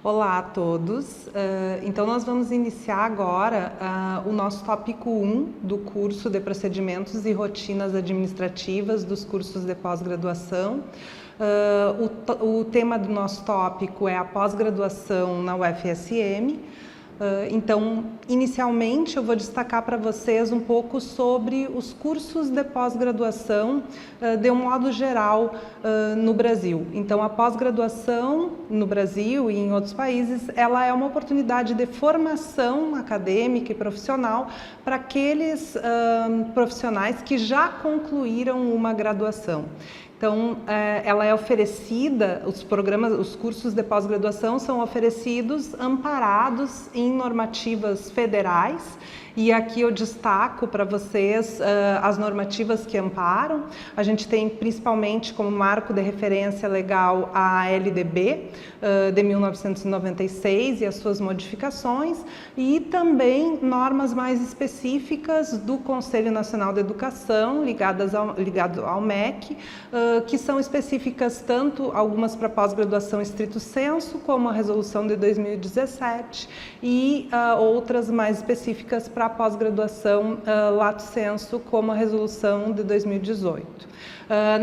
Olá a todos. Então nós vamos iniciar agora o nosso tópico 1 do curso de Procedimentos e Rotinas Administrativas dos cursos de pós-graduação. O tema do nosso tópico é a pós-graduação na UFSM. Então, inicialmente eu vou destacar para vocês um pouco sobre os cursos de pós-graduação de um modo geral no Brasil. Então, a pós-graduação no Brasil e em outros países, ela é uma oportunidade de formação acadêmica e profissional para aqueles profissionais que já concluíram uma graduação. Então, ela é oferecida, os cursos de pós-graduação são oferecidos amparados em normativas federais, e aqui eu destaco para vocês as normativas que amparam. A gente tem principalmente como marco de referência legal a LDB de 1996 e as suas modificações, e também normas mais específicas do Conselho Nacional de Educação, ligado ao MEC, que são específicas tanto algumas para pós-graduação estrito sensu, como a resolução de 2017, e outras mais específicas para pós-graduação lato sensu, como a resolução de 2018.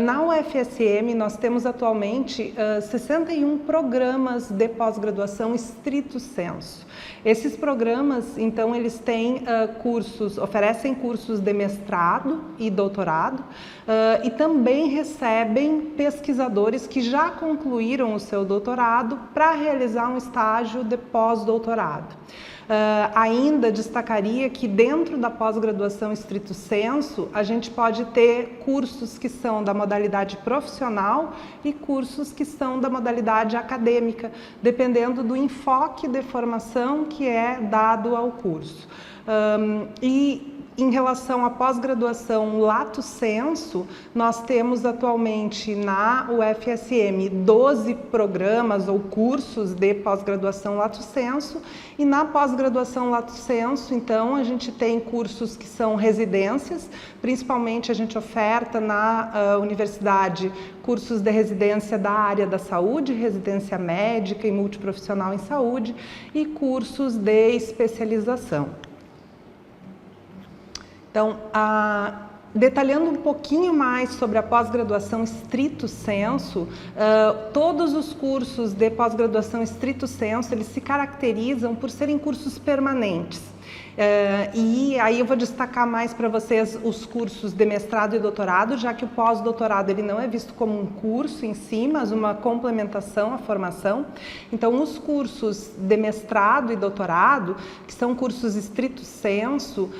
Na UFSM nós temos atualmente 61 programas de pós-graduação estrito sensu. Esses programas, então, eles têm oferecem cursos de mestrado e doutorado e também recebem pesquisadores que já concluíram o seu doutorado para realizar um estágio de pós-doutorado. Ainda destacaria que dentro da pós-graduação estrito sensu, a gente pode ter cursos que são da modalidade profissional e cursos que são da modalidade acadêmica, dependendo do enfoque de formação que é dado ao curso. Em relação à pós-graduação lato sensu, nós temos atualmente na UFSM 12 programas ou cursos de pós-graduação lato sensu, e na pós-graduação lato sensu, então, a gente tem cursos que são residências, principalmente a gente oferta na universidade cursos de residência da área da saúde, residência médica e multiprofissional em saúde, e cursos de especialização. Então, detalhando um pouquinho mais sobre a pós-graduação estrito sensu, todos os cursos de pós-graduação estrito sensu, eles se caracterizam por serem cursos permanentes. E aí eu vou destacar mais para vocês os cursos de mestrado e doutorado, já que o pós-doutorado ele não é visto como um curso em si, mas uma complementação à formação. Então, os cursos de mestrado e doutorado, que são cursos estrito sensu,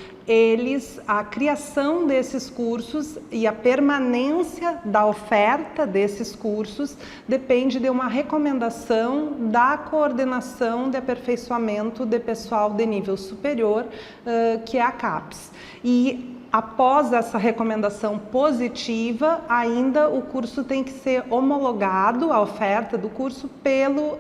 a criação desses cursos e a permanência da oferta desses cursos depende de uma recomendação da coordenação de aperfeiçoamento de pessoal de nível superior, que é a CAPES. E após essa recomendação positiva, ainda o curso tem que ser homologado, a oferta do curso, pelo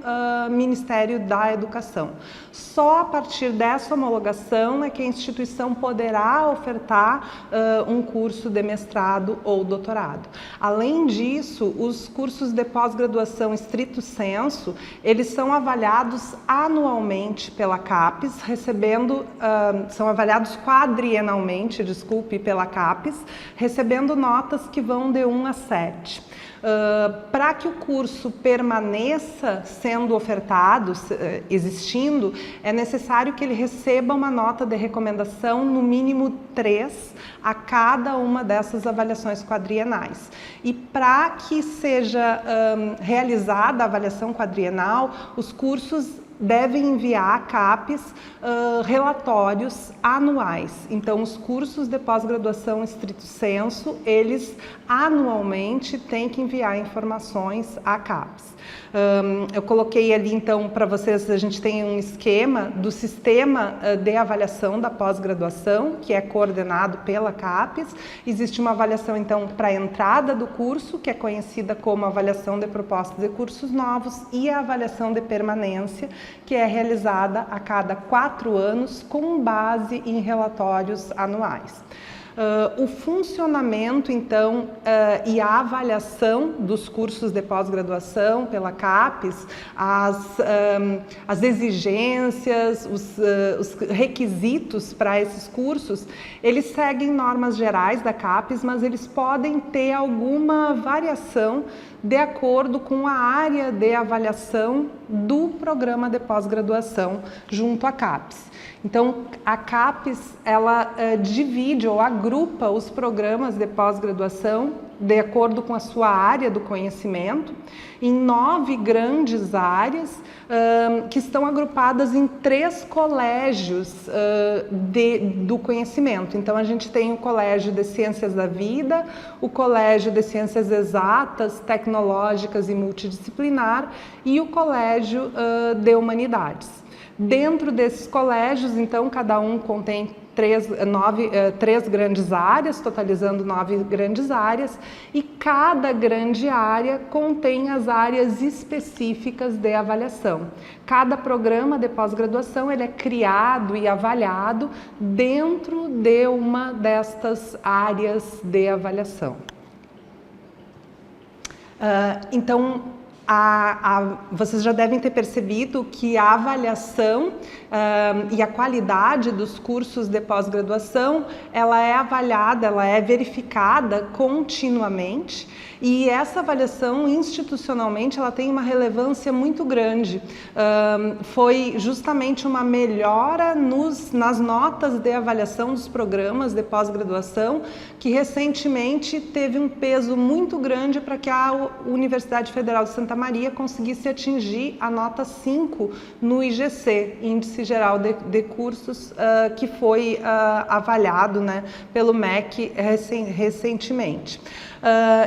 Ministério da Educação. Só a partir dessa homologação é que a instituição poderá ofertar um curso de mestrado ou doutorado. Além disso, os cursos de pós-graduação estrito sensu, eles são avaliados anualmente pela CAPES, são avaliados quadrienalmente, pela CAPES, recebendo notas que vão de 1 a 7. Para que o curso permaneça sendo ofertado, existindo, é necessário que ele receba uma nota de recomendação no mínimo 3 a cada uma dessas avaliações quadrienais. E para que seja realizada a avaliação quadrienal, os cursos devem enviar à CAPES relatórios anuais. Então, os cursos de pós-graduação estrito sensu, eles anualmente têm que enviar informações à CAPES. Eu coloquei ali, então, para vocês, a gente tem um esquema do sistema de avaliação da pós-graduação, que é coordenado pela CAPES. Existe uma avaliação, então, para a entrada do curso, que é conhecida como avaliação de propostas de cursos novos, e a avaliação de permanência, que é realizada a cada 4 anos com base em relatórios anuais. o funcionamento, então, e a avaliação dos cursos de pós-graduação pela CAPES, as exigências, os requisitos para esses cursos, eles seguem normas gerais da CAPES, mas eles podem ter alguma variação de acordo com a área de avaliação do programa de pós-graduação junto à CAPES. Então, a CAPES, ela divide ou agrupa os programas de pós-graduação de acordo com a sua área do conhecimento em 9 grandes áreas que estão agrupadas em 3 colégios do conhecimento. Então, a gente tem o Colégio de Ciências da Vida, o Colégio de Ciências Exatas, Tecnológicas e Multidisciplinar e o Colégio de Humanidades. Dentro desses colégios, então, cada um contém 3 grandes áreas, totalizando 9 grandes áreas, e cada grande área contém as áreas específicas de avaliação. Cada programa de pós-graduação ele é criado e avaliado dentro de uma destas áreas de avaliação. Então, vocês já devem ter percebido que a avaliação e a qualidade dos cursos de pós-graduação, ela é avaliada, ela é verificada continuamente, e essa avaliação institucionalmente ela tem uma relevância muito grande. Foi justamente uma melhora nas notas de avaliação dos programas de pós-graduação que recentemente teve um peso muito grande para que a Universidade Federal de Santa Maria conseguisse atingir a nota 5 no IGC, Índice Geral de Cursos, que foi avaliado, né, pelo MEC recentemente.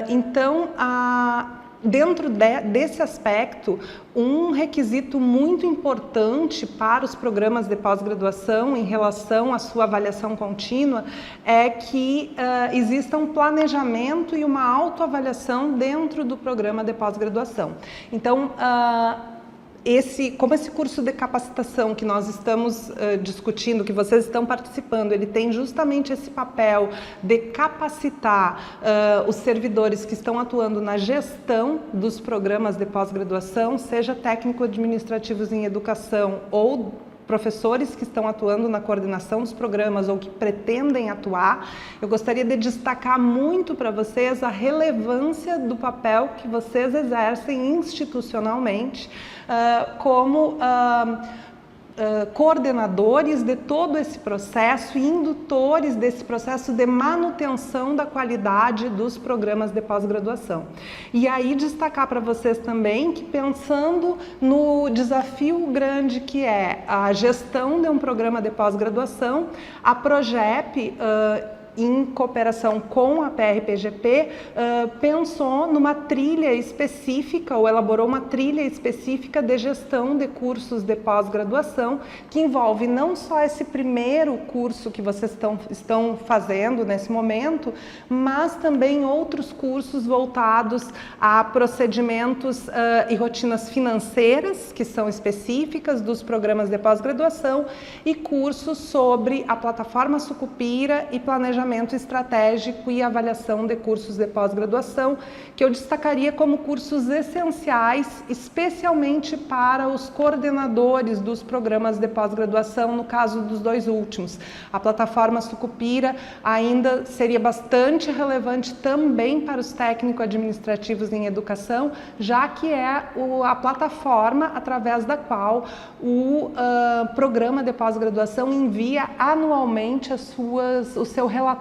Então, dentro desse aspecto, um requisito muito importante para os programas de pós-graduação em relação à sua avaliação contínua é que exista um planejamento e uma autoavaliação dentro do programa de pós-graduação. Então, como esse curso de capacitação que nós estamos discutindo, que vocês estão participando, ele tem justamente esse papel de capacitar os servidores que estão atuando na gestão dos programas de pós-graduação, seja técnico-administrativos em educação ou professores que estão atuando na coordenação dos programas ou que pretendem atuar. Eu gostaria de destacar muito para vocês a relevância do papel que vocês exercem institucionalmente como coordenadores de todo esse processo e indutores desse processo de manutenção da qualidade dos programas de pós-graduação. E aí destacar para vocês também que, pensando no desafio grande que é a gestão de um programa de pós-graduação, a Progep, em cooperação com a PRPGP, pensou numa trilha específica, ou elaborou uma trilha específica de gestão de cursos de pós-graduação, que envolve não só esse primeiro curso que vocês estão fazendo nesse momento, mas também outros cursos voltados a procedimentos e rotinas financeiras, que são específicas dos programas de pós-graduação, e cursos sobre a plataforma Sucupira e planejamento estratégico e avaliação de cursos de pós-graduação, que eu destacaria como cursos essenciais, especialmente para os coordenadores dos programas de pós-graduação, no caso dos 2 últimos. A plataforma Sucupira ainda seria bastante relevante também para os técnico-administrativos em educação, já que é a plataforma através da qual o programa de pós-graduação envia anualmente o seu relatório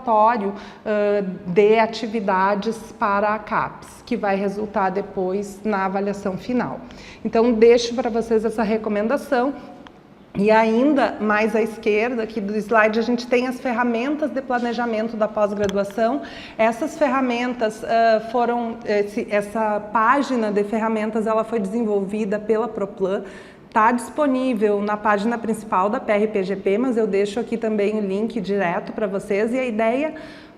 de atividades para a CAPES, que vai resultar depois na avaliação final. Então, deixo para vocês essa recomendação. E ainda mais à esquerda aqui do slide, a gente tem as ferramentas de planejamento da pós-graduação. Essas ferramentas essa página de ferramentas, ela foi desenvolvida pela Proplan. Está disponível na página principal da PRPGP, mas eu deixo aqui também o link direto para vocês. E a ideia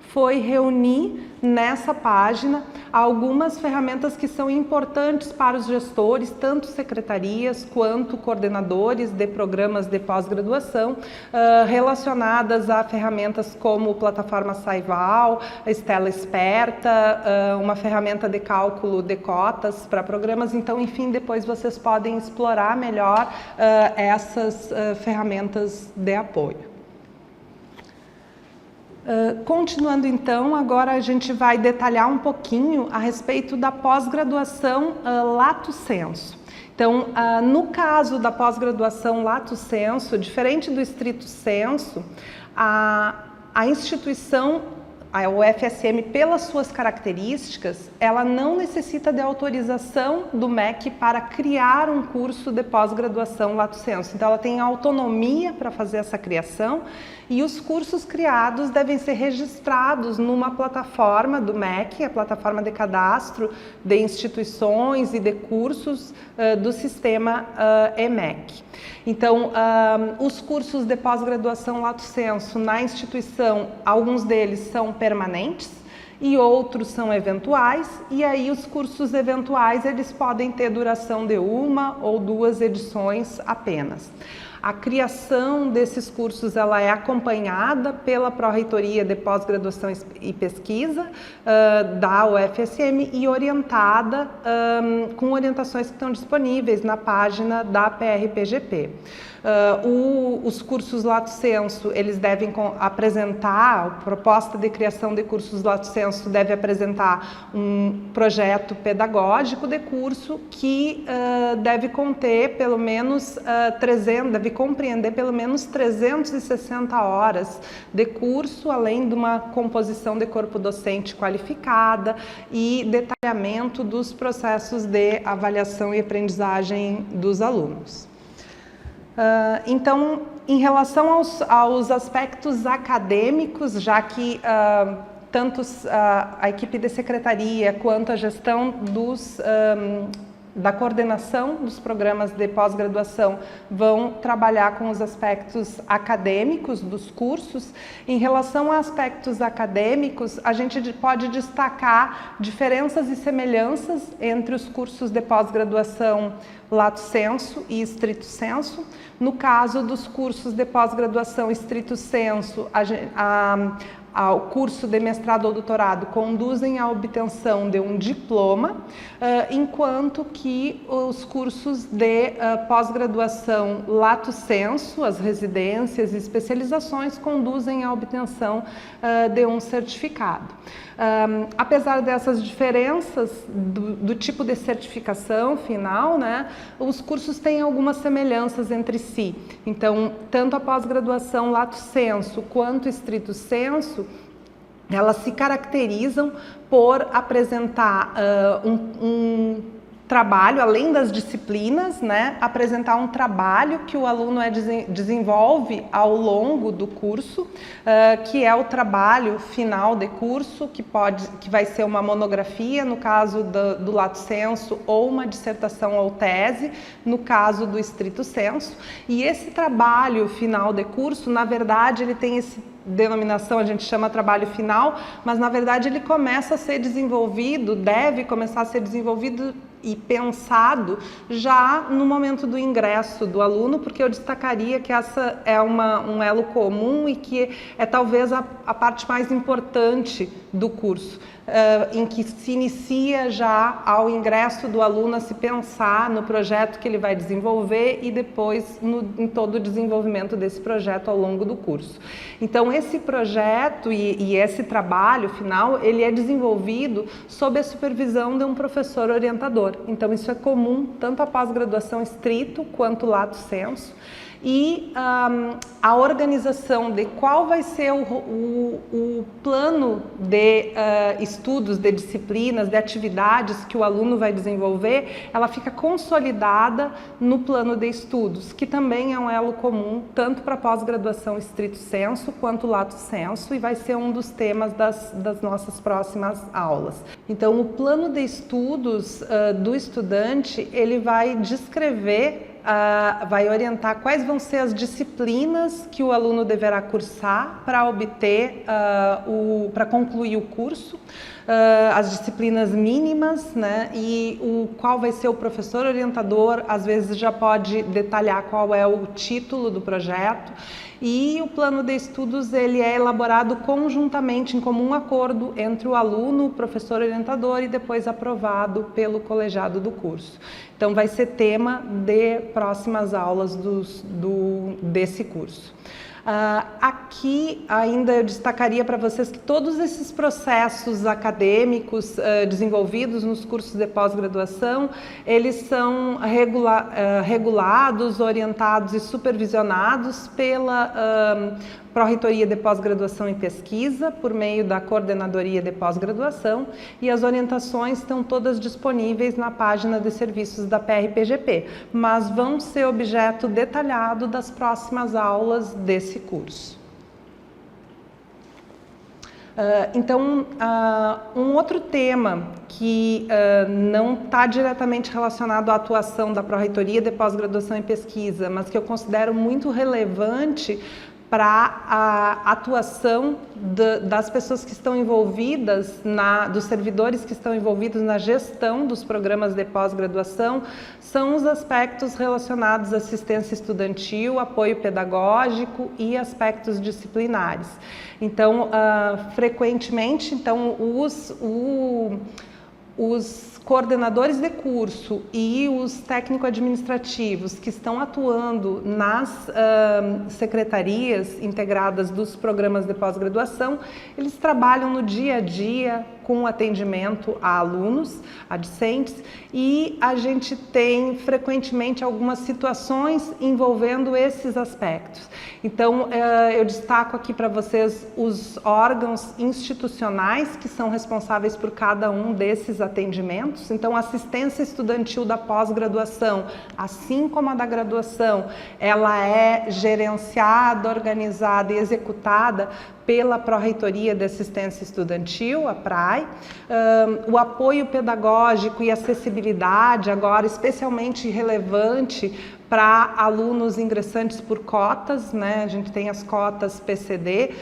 foi reunir nessa página algumas ferramentas que são importantes para os gestores, tanto secretarias quanto coordenadores de programas de pós-graduação, relacionadas a ferramentas como plataforma Saival, Estela Esperta, uma ferramenta de cálculo de cotas para programas. Então, enfim, depois vocês podem explorar melhor essas ferramentas de apoio. Continuando então, agora a gente vai detalhar um pouquinho a respeito da pós-graduação Lato Sensu. Então, no caso da pós-graduação Lato Sensu, diferente do Stricto Sensu, a instituição, a UFSM, pelas suas características, ela não necessita de autorização do MEC para criar um curso de pós-graduação Lato Sensu. Então, ela tem autonomia para fazer essa criação e os cursos criados devem ser registrados numa plataforma do MEC, a plataforma de cadastro de instituições e de cursos do sistema EMEC. Então, os cursos de pós-graduação Lato Sensu na instituição, alguns deles são permanentes e outros são eventuais, e aí os cursos eventuais eles podem ter duração de 1 ou 2 edições apenas. A criação desses cursos ela é acompanhada pela Pró-Reitoria de Pós-Graduação e Pesquisa da UFSM e orientada com orientações que estão disponíveis na página da PRPGP. Os cursos Lato Sensu, eles devem apresentar, a proposta de criação de cursos Lato Sensu deve apresentar um projeto pedagógico de curso que deve conter pelo menos 300, deve compreender pelo menos 360 horas de curso, além de uma composição de corpo docente qualificada e detalhamento dos processos de avaliação e aprendizagem dos alunos. Então, em relação aos aspectos acadêmicos, já que tanto a equipe de secretaria quanto a gestão da coordenação dos programas de pós-graduação vão trabalhar com os aspectos acadêmicos dos cursos. Em relação a aspectos acadêmicos, a gente pode destacar diferenças e semelhanças entre os cursos de pós-graduação Lato Sensu e Stricto Sensu. No caso dos cursos de pós-graduação Stricto Sensu, ao curso de mestrado ou doutorado conduzem à obtenção de um diploma, enquanto que os cursos de pós-graduação Lato Sensu, as residências e especializações, conduzem à obtenção de um certificado. Apesar dessas diferenças do tipo de certificação final, né, os cursos têm algumas semelhanças entre si. Então, tanto a pós-graduação Lato Sensu quanto Stricto Sensu, elas se caracterizam por apresentar um trabalho, além das disciplinas, né, apresentar um trabalho que o aluno desenvolve ao longo do curso, que é o trabalho final de curso, que vai ser uma monografia, no caso do Lato Sensu, ou uma dissertação ou tese, no caso do Stricto Sensu. E esse trabalho final de curso, na verdade, ele tem esse denominação, a gente chama trabalho final, mas na verdade ele começa a ser desenvolvido, deve começar a ser desenvolvido e pensado já no momento do ingresso do aluno, porque eu destacaria que essa é um elo comum e que é talvez a parte mais importante do curso, em que se inicia já ao ingresso do aluno a se pensar no projeto que ele vai desenvolver e depois em todo o desenvolvimento desse projeto ao longo do curso. Então esse projeto e esse trabalho final, ele é desenvolvido sob a supervisão de um professor orientador. Então isso é comum tanto a pós-graduação Stricto quanto Lato Sensu. E a organização de qual vai ser o plano de estudos, de disciplinas, de atividades que o aluno vai desenvolver, ela fica consolidada no plano de estudos, que também é um elo comum tanto para a pós-graduação Stricto Sensu quanto Lato Sensu, e vai ser um dos temas das nossas próximas aulas. Então, o plano de estudos do estudante, ele vai descrever vai orientar quais vão ser as disciplinas que o aluno deverá cursar para obter, para concluir o curso, as disciplinas mínimas, né, e qual vai ser o professor orientador, às vezes já pode detalhar qual é o título do projeto. E o plano de estudos ele é elaborado conjuntamente, em comum acordo entre o aluno, o professor orientador e depois aprovado pelo colegiado do curso. Então vai ser tema de próximas aulas desse curso. Aqui ainda eu destacaria para vocês que todos esses processos acadêmicos desenvolvidos nos cursos de pós-graduação, eles são regulados, orientados e supervisionados pela Pró-Reitoria de Pós-Graduação e Pesquisa, por meio da Coordenadoria de Pós-Graduação, e as orientações estão todas disponíveis na página de serviços da PRPGP, mas vão ser objeto detalhado das próximas aulas desse curso. Então, um outro tema que não está diretamente relacionado à atuação da Pró-Reitoria de Pós-Graduação e Pesquisa, mas que eu considero muito relevante para a atuação das pessoas que estão envolvidas, dos servidores que estão envolvidos na gestão dos programas de pós-graduação, são os aspectos relacionados à assistência estudantil, apoio pedagógico e aspectos disciplinares. Então, frequentemente, os coordenadores de curso e os técnico-administrativos que estão atuando nas secretarias integradas dos programas de pós-graduação, eles trabalham no dia a dia com atendimento a alunos, a discentes, e a gente tem frequentemente algumas situações envolvendo esses aspectos. Então, eu destaco aqui para vocês os órgãos institucionais que são responsáveis por cada um desses atendimentos. Então, a assistência estudantil da pós-graduação, assim como a da graduação, ela é gerenciada, organizada e executada pela Pró-Reitoria de Assistência Estudantil, a PRAE. O apoio pedagógico e acessibilidade, agora especialmente relevante para alunos ingressantes por cotas, né? A gente tem as cotas PCD,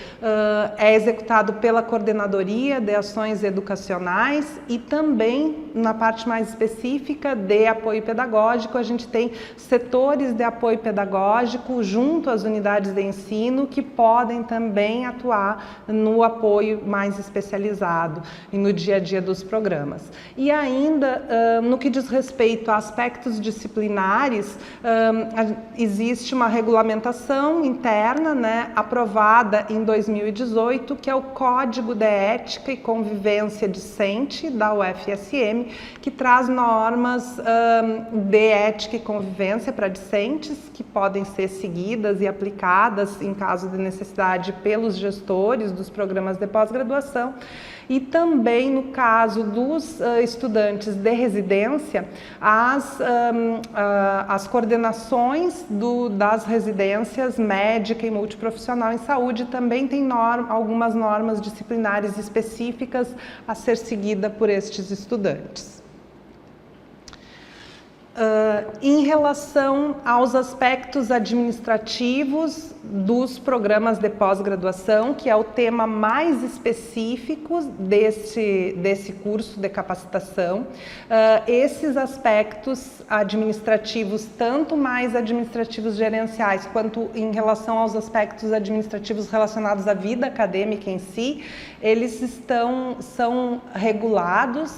é executado pela Coordenadoria de Ações Educacionais e também, na parte mais específica de apoio pedagógico, a gente tem setores de apoio pedagógico junto às unidades de ensino que podem também atuar no apoio mais especializado e no dia a dia dos programas. E ainda, no que diz respeito a aspectos disciplinares, existe uma regulamentação interna, né, aprovada em 2018, que é o Código de Ética e Convivência Discente da UFSM, que traz normas de ética e convivência para discentes, que podem ser seguidas e aplicadas em caso de necessidade pelos gestores dos programas de pós-graduação. E também, no caso dos estudantes de residência, as coordenações das residências médica e multiprofissional em saúde também têm algumas normas disciplinares específicas a ser seguida por estes estudantes. Em relação aos aspectos administrativos dos programas de pós-graduação, que é o tema mais específico desse curso de capacitação, esses aspectos administrativos, tanto mais administrativos gerenciais, quanto em relação aos aspectos administrativos relacionados à vida acadêmica em si, eles são regulados,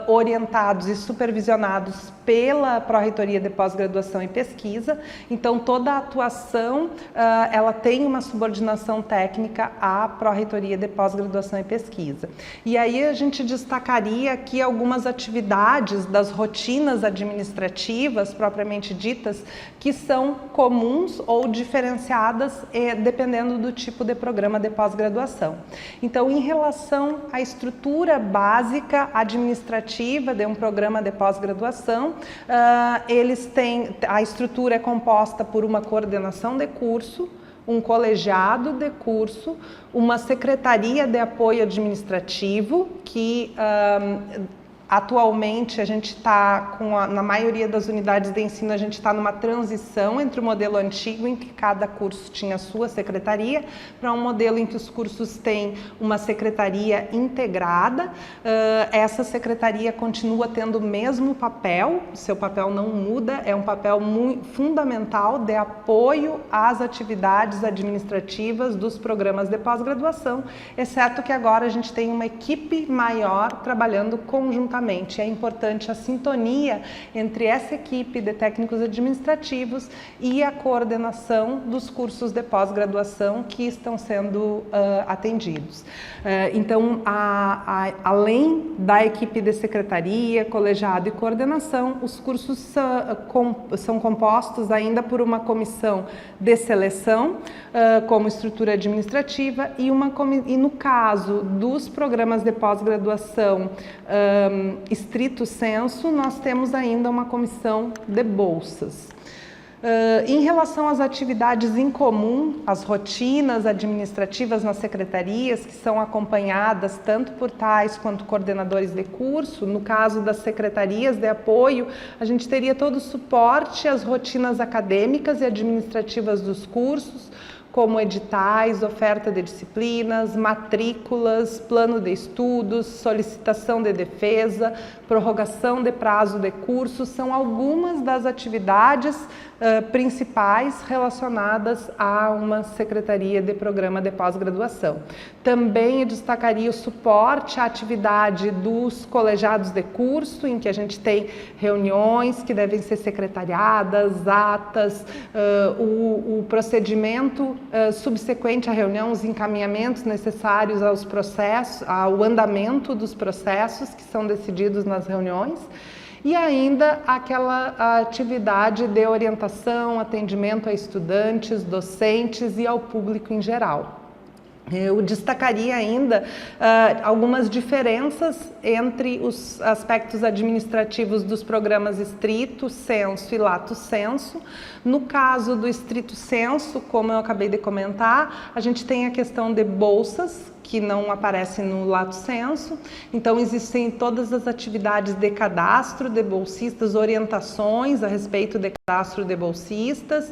orientados e supervisionados pela Pró-Reitoria de Pós-Graduação e Pesquisa. Então, toda a atuação, ela tem uma subordinação técnica à Pró-Reitoria de Pós-Graduação e Pesquisa. E aí a gente destacaria aqui algumas atividades das rotinas administrativas, propriamente ditas, que são comuns ou diferenciadas, dependendo do tipo de programa de pós-graduação. Então, em relação à estrutura básica administrativa de um programa de pós-graduação, a estrutura é composta por uma coordenação de curso, um colegiado de curso, uma secretaria de apoio administrativo que Atualmente, a gente está na maioria das unidades de ensino, a gente está numa transição entre o modelo antigo, em que cada curso tinha a sua secretaria, para um modelo em que os cursos têm uma secretaria integrada. Essa secretaria continua tendo o mesmo papel, seu papel não muda, é um papel muito fundamental de apoio às atividades administrativas dos programas de pós-graduação, exceto que agora a gente tem uma equipe maior trabalhando conjuntamente. É importante a sintonia entre essa equipe de técnicos administrativos e a coordenação dos cursos de pós-graduação que estão sendo atendidos. Então, além da equipe de secretaria, colegiado e coordenação, os cursos são compostos ainda por uma comissão de seleção, como estrutura administrativa, e no caso dos programas de pós-graduação estrito sensu, nós temos ainda uma comissão de bolsas. Em relação às atividades em comum, as rotinas administrativas nas secretarias, que são acompanhadas tanto por tais quanto coordenadores de curso, no caso das secretarias de apoio, a gente teria todo o suporte às rotinas acadêmicas e administrativas dos cursos, como editais, oferta de disciplinas, matrículas, plano de estudos, solicitação de defesa, prorrogação de prazo de curso, são algumas das atividades principais relacionadas a uma secretaria de programa de pós-graduação. Também eu destacaria o suporte à atividade dos colegiados de curso, em que a gente tem reuniões que devem ser secretariadas, atas, o procedimento subsequente à reunião, os encaminhamentos necessários aos processos, ao andamento dos processos que são decididos nas reuniões, e ainda aquela atividade de orientação, atendimento a estudantes, docentes e ao público em geral. Eu destacaria ainda algumas diferenças entre os aspectos administrativos dos programas estrito sensu e lato sensu. No caso do estrito sensu, como eu acabei de comentar, a gente tem a questão de bolsas, que não aparece no lato sensu. Então, existem todas as atividades de cadastro de bolsistas, orientações a respeito de cadastro de bolsistas,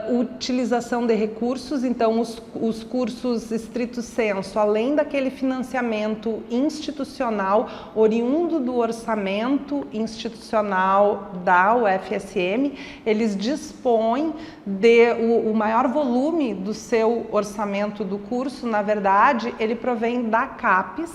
utilização de recursos. Então, os cursos estrito sensu, além daquele financiamento institucional oriundo do orçamento institucional da UFSM, eles dispõem de o maior volume do seu orçamento do curso, na verdade, ele provém da CAPES,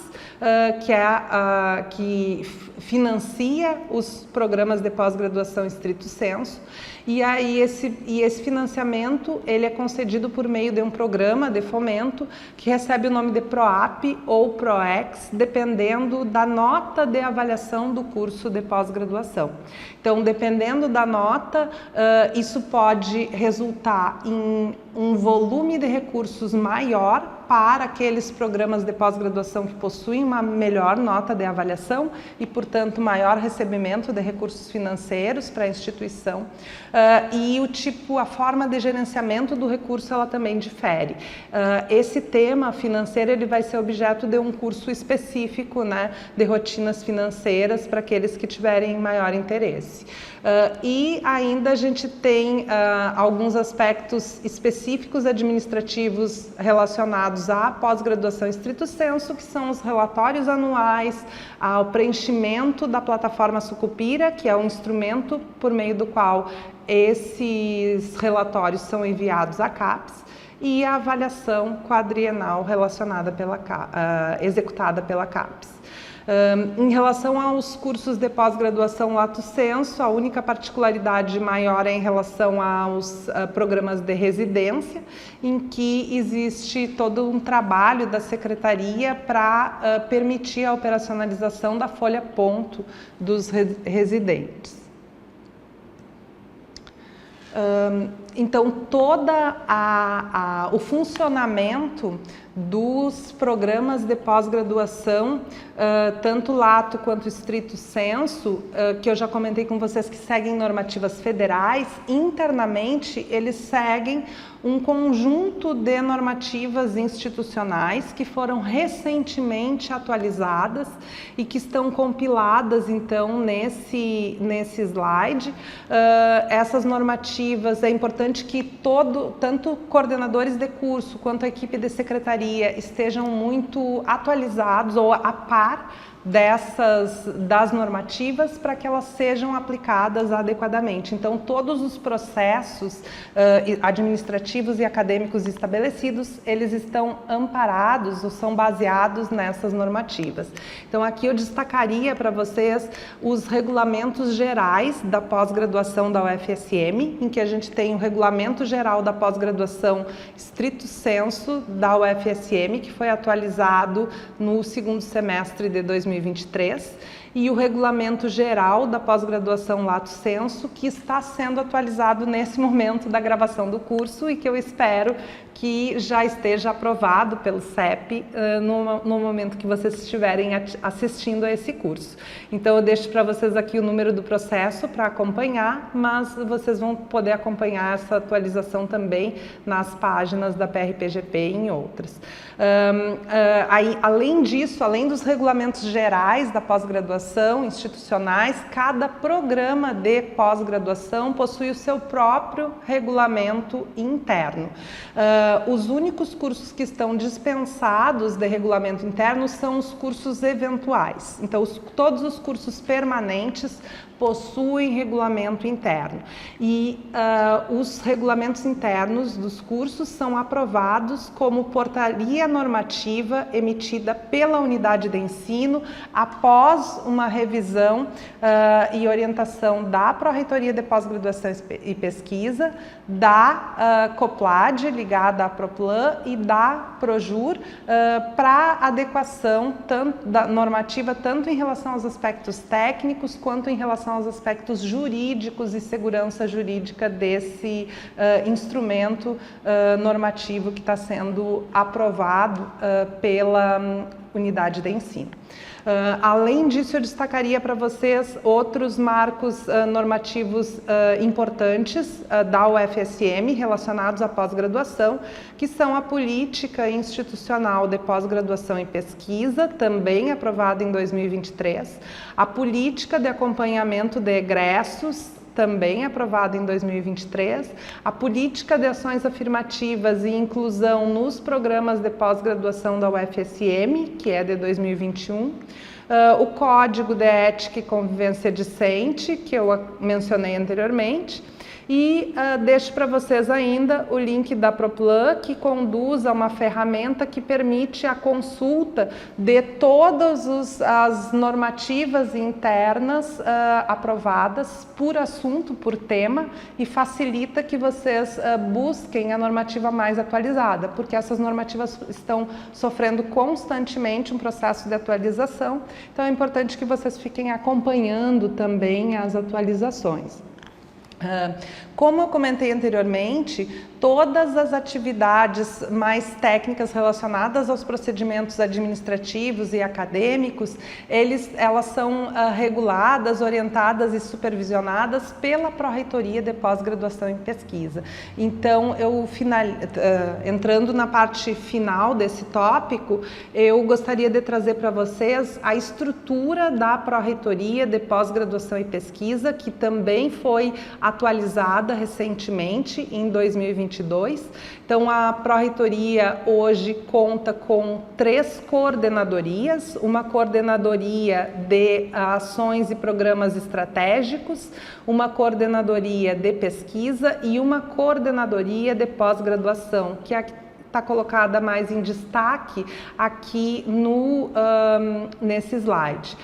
que financia os programas de pós-graduação estrito sensu, e aí esse financiamento ele é concedido por meio de um programa de fomento que recebe o nome de PROAP ou PROEX, dependendo da nota de avaliação do curso de pós-graduação. Então, dependendo da nota, isso pode resultar em um volume de recursos maior para aqueles programas de pós-graduação que possuem uma melhor nota de avaliação e, portanto, maior recebimento de recursos financeiros para a instituição. E a forma de gerenciamento do recurso, ela também difere. Esse tema financeiro, ele vai ser objeto de um curso específico, né, de rotinas financeiras para aqueles que tiverem maior interesse. E ainda a gente tem alguns aspectos específicos administrativos relacionados à pós-graduação estrito sensu, que são os relatórios anuais, ao preenchimento da plataforma Sucupira, que é um instrumento por meio do qual esses relatórios são enviados à CAPES, e a avaliação quadrienal executada pela CAPES. Em relação aos cursos de pós-graduação lato sensu, a única particularidade maior é em relação aos programas de residência, em que existe todo um trabalho da secretaria para permitir a operacionalização da folha-ponto dos residentes. Então, o funcionamento dos programas de pós-graduação, tanto lato quanto estrito sensu, que eu já comentei com vocês que seguem normativas federais, internamente eles seguem um conjunto de normativas institucionais que foram recentemente atualizadas e que estão compiladas, então, nesse slide. Essas normativas, é importante que tanto coordenadores de curso quanto a equipe de secretaria estejam muito atualizados ou a par das normativas para que elas sejam aplicadas adequadamente. Então, todos os processos administrativos e acadêmicos estabelecidos, eles estão amparados ou são baseados nessas normativas. Então, aqui eu destacaria para vocês os regulamentos gerais da pós-graduação da UFSM, em que a gente tem o Regulamento Geral da Pós-Graduação Stricto Sensu da UFSM, que foi atualizado no segundo semestre de 2023, e o Regulamento Geral da Pós-Graduação Lato Sensu, que está sendo atualizado nesse momento da gravação do curso e que eu espero que já esteja aprovado pelo CEP no momento que vocês estiverem assistindo a esse curso. Então, eu deixo para vocês aqui o número do processo para acompanhar, mas vocês vão poder acompanhar essa atualização também nas páginas da PRPGP e em outras. Além disso, além dos regulamentos gerais da pós-graduação, institucionais, cada programa de pós-graduação possui o seu próprio regulamento interno. Os únicos cursos que estão dispensados de regulamento interno são os cursos eventuais. Então, todos os cursos permanentes possuem regulamento interno e os regulamentos internos dos cursos são aprovados como portaria normativa emitida pela unidade de ensino após uma revisão e orientação da Pró-Reitoria de Pós-Graduação e Pesquisa, da COPLAD, ligada à PROPLAN, e da PROJUR, para adequação da normativa tanto em relação aos aspectos técnicos quanto em relação aos aspectos jurídicos e segurança jurídica desse instrumento normativo que está sendo aprovado pela unidade de ensino. Além disso, eu destacaria para vocês outros marcos normativos importantes da UFSM relacionados à pós-graduação, que são a Política Institucional de Pós-Graduação e Pesquisa, também aprovada em 2023, a Política de Acompanhamento de Egressos, também aprovada em 2023, a Política de Ações Afirmativas e Inclusão nos Programas de Pós-Graduação da UFSM, que é de 2021, o Código de Ética e Convivência Discente, que eu mencionei anteriormente, e deixo para vocês ainda o link da PROPLAN, que conduz a uma ferramenta que permite a consulta de todas as normativas internas aprovadas por assunto, por tema, e facilita que vocês busquem a normativa mais atualizada, porque essas normativas estão sofrendo constantemente um processo de atualização, então é importante que vocês fiquem acompanhando também as atualizações. Como eu comentei anteriormente, todas as atividades mais técnicas relacionadas aos procedimentos administrativos e acadêmicos, elas são reguladas, orientadas e supervisionadas pela Pró-Reitoria de Pós-Graduação em Pesquisa. Então, entrando na parte final desse tópico, eu gostaria de trazer para vocês a estrutura da Pró-Reitoria de Pós-Graduação e Pesquisa, que também foi atualizada recentemente, em 2022. Então, a Pró-Reitoria hoje conta com 3 coordenadorias, uma coordenadoria de ações e programas estratégicos, uma coordenadoria de pesquisa e uma coordenadoria de pós-graduação, que está colocada mais em destaque aqui nesse slide.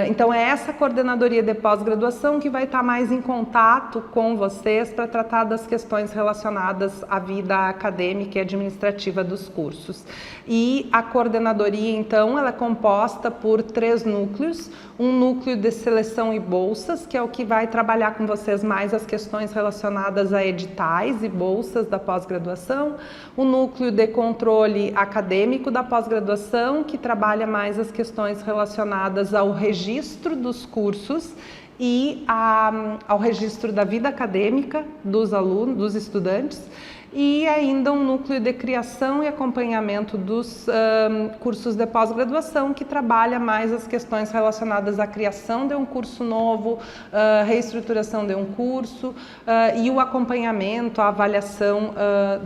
Então é essa coordenadoria de pós-graduação que vai estar mais em contato com vocês para tratar das questões relacionadas à vida acadêmica e administrativa dos cursos. E a coordenadoria, então, ela é composta por 3 núcleos. Um núcleo de seleção e bolsas, que é o que vai trabalhar com vocês mais as questões relacionadas a editais e bolsas da pós-graduação. O núcleo de controle acadêmico da pós-graduação, que trabalha mais as questões relacionadas ao registro dos cursos e ao registro da vida acadêmica dos alunos, dos estudantes. E ainda um núcleo de criação e acompanhamento dos cursos de pós-graduação, que trabalha mais as questões relacionadas à criação de um curso novo, reestruturação de um curso e o acompanhamento, a avaliação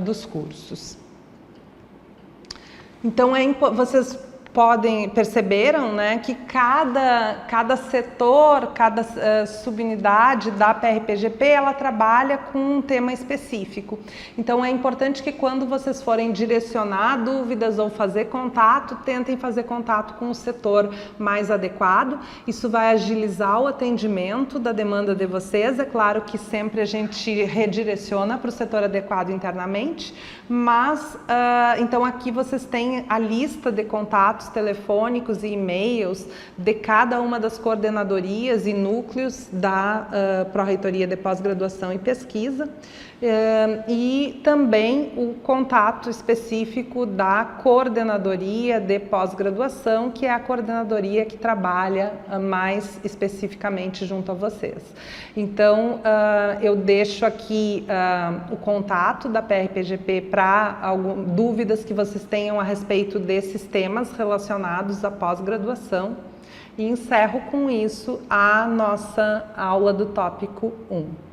dos cursos. Então, vocês perceberam, né, que cada setor, cada subunidade da PRPGP, ela trabalha com um tema específico. Então é importante que quando vocês forem direcionar dúvidas ou fazer contato, tentem fazer contato com o setor mais adequado. Isso vai agilizar o atendimento da demanda de vocês. É claro que sempre a gente redireciona para o setor adequado internamente, mas então aqui vocês têm a lista de contatos telefônicos e e-mails de cada uma das coordenadorias e núcleos da Pró-Reitoria de Pós-Graduação e Pesquisa, e também o contato específico da Coordenadoria de Pós-Graduação, que é a coordenadoria que trabalha mais especificamente junto a vocês. Então, eu deixo aqui o contato da PRPGP para dúvidas que vocês tenham a respeito desses temas relacionados à pós-graduação, e encerro com isso a nossa aula do tópico 1.